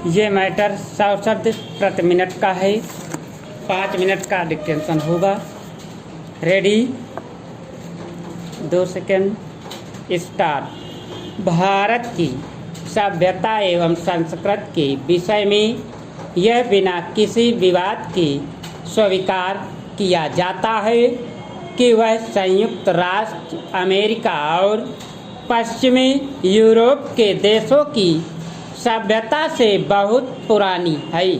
ये मैटर 100 शब्द प्रति मिनट का है। 5 मिनट का डिक्टेशन होगा। Ready, 2 second, start. भारत की सभ्यता एवं संस्कृति के विषय में यह बिना किसी विवाद के स्वीकार किया जाता है कि वह संयुक्त राष्ट्र अमेरिका और पश्चिमी यूरोप के देशों की सभ्यता से बहुत पुरानी है,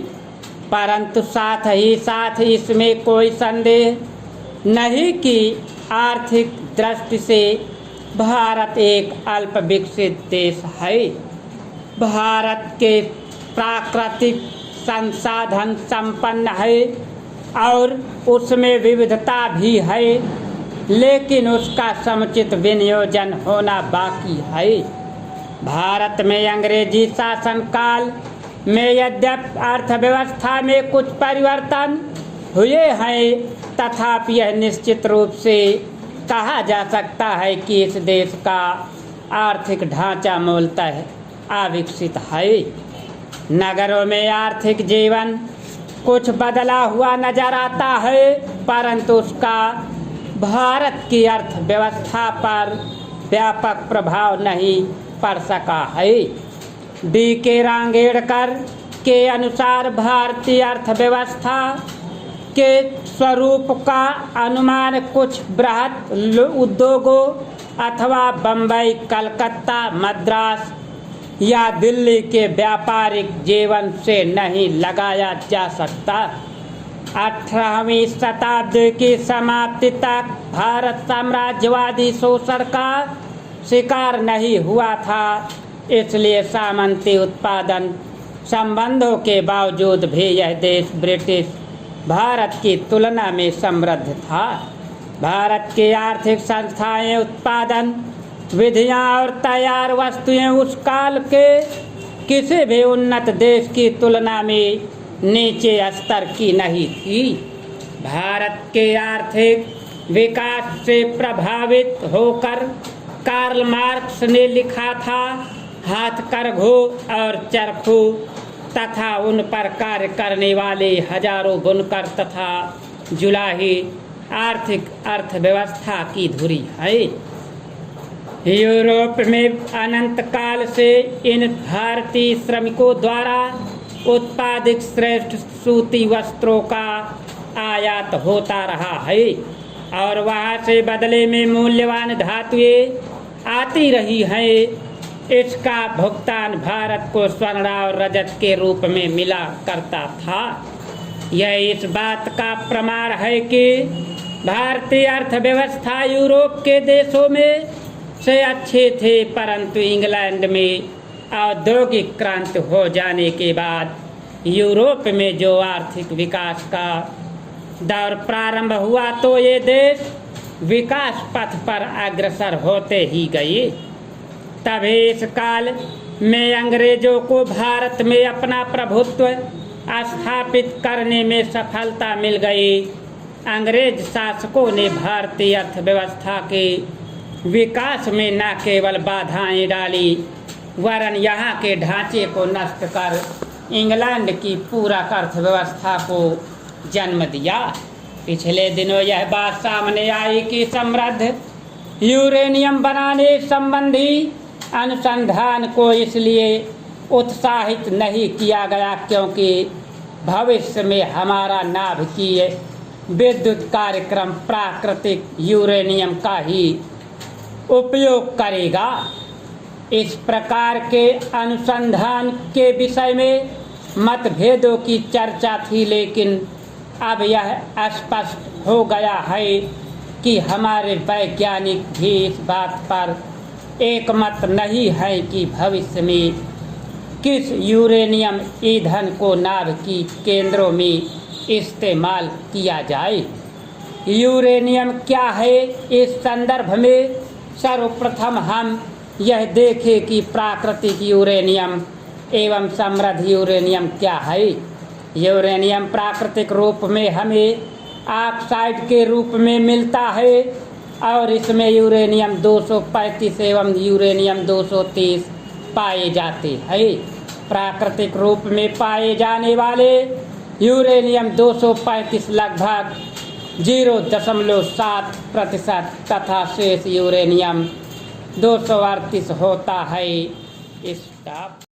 परंतु साथ ही साथ इसमें कोई संदेह नहीं कि आर्थिक दृष्टि से भारत एक अल्प विकसित देश है। भारत के प्राकृतिक संसाधन संपन्न है और उसमें विविधता भी है, लेकिन उसका समुचित विनियोजन होना बाकी है। भारत में अंग्रेजी शासनकाल में यद्यपि अर्थव्यवस्था में कुछ परिवर्तन हुए हैं, तथापि यह निश्चित रूप से कहा जा सकता है कि इस देश का आर्थिक ढांचा मूलतः अविकसित है। नगरों में आर्थिक जीवन कुछ बदला हुआ नजर आता है, परंतु उसका भारत की अर्थव्यवस्था पर व्यापक प्रभाव नहीं पड़ सका है। D.K. रांगेड़कर के अनुसार भारतीय अर्थव्यवस्था के स्वरूप का अनुमान कुछ बृहत उद्योगों अथवा बम्बई, कलकत्ता, मद्रास या दिल्ली के व्यापारिक जीवन से नहीं लगाया जा सकता। 18वीं शताब्दी की समाप्ति तक भारत साम्राज्यवादी शोषण का शिकार नहीं हुआ था, इसलिए सामंती उत्पादन संबंधों के बावजूद भी यह देश ब्रिटिश भारत की तुलना में समृद्ध था। भारत की आर्थिक संस्थाएं, उत्पादन विधियां और तैयार वस्तुएं उस काल के किसी भी उन्नत देश की तुलना में नीचे स्तर की नहीं थी। भारत के आर्थिक विकास से प्रभावित होकर कार्ल मार्क्स ने लिखा था, हाथकरघों और चरखू तथा उन पर कार्य करने वाले हजारों बुनकर तथा जुलाही आर्थिक अर्थव्यवस्था की धुरी है। यूरोप में अनंत काल से इन भारतीय श्रमिकों द्वारा उत्पादित श्रेष्ठ सूती वस्त्रों का आयात होता रहा है और वहाँ से बदले में मूल्यवान धातुएं आती रही हैं। इसका भुगतान भारत को स्वर्ण और रजत के रूप में मिला करता था। यह इस बात का प्रमाण है कि भारतीय अर्थव्यवस्था यूरोप के देशों में से अच्छे थे, परंतु इंग्लैंड में औद्योगिक क्रांति हो जाने के बाद यूरोप में जो आर्थिक विकास का दौर प्रारंभ हुआ, तो ये देश विकास पथ पर अग्रसर होते ही गए। तभी इस काल में अंग्रेजों को भारत में अपना प्रभुत्व स्थापित करने में सफलता मिल गई। अंग्रेज शासकों ने भारतीय अर्थव्यवस्था के विकास में न केवल बाधाएं डाली, वरन यहाँ के ढांचे को नष्ट कर इंग्लैंड की पूरक अर्थव्यवस्था को जन्म दिया। पिछले दिनों यह बात सामने आई कि समृद्ध यूरेनियम बनाने संबंधी अनुसंधान को इसलिए उत्साहित नहीं किया गया क्योंकि भविष्य में हमारा नाभिकीय विद्युत कार्यक्रम प्राकृतिक यूरेनियम का ही उपयोग करेगा। इस प्रकार के अनुसंधान के विषय में मतभेदों की चर्चा थी, लेकिन अब यह स्पष्ट हो गया है कि हमारे वैज्ञानिक भी इस बात पर एकमत नहीं है कि भविष्य में किस यूरेनियम ईंधन को नाभिकीय केंद्रों में इस्तेमाल किया जाए। यूरेनियम क्या है, इस संदर्भ में सर्वप्रथम हम यह देखें कि प्राकृतिक यूरेनियम एवं समृद्ध यूरेनियम क्या है। यूरेनियम प्राकृतिक रूप में हमें ऑक्साइड के रूप में मिलता है और इसमें यूरेनियम 235 एवं यूरेनियम 230 पाए जाते हैं। प्राकृतिक रूप में पाए जाने वाले यूरेनियम 235 लगभग 0.7% तथा शेष यूरेनियम 238 होता है। स्टॉप।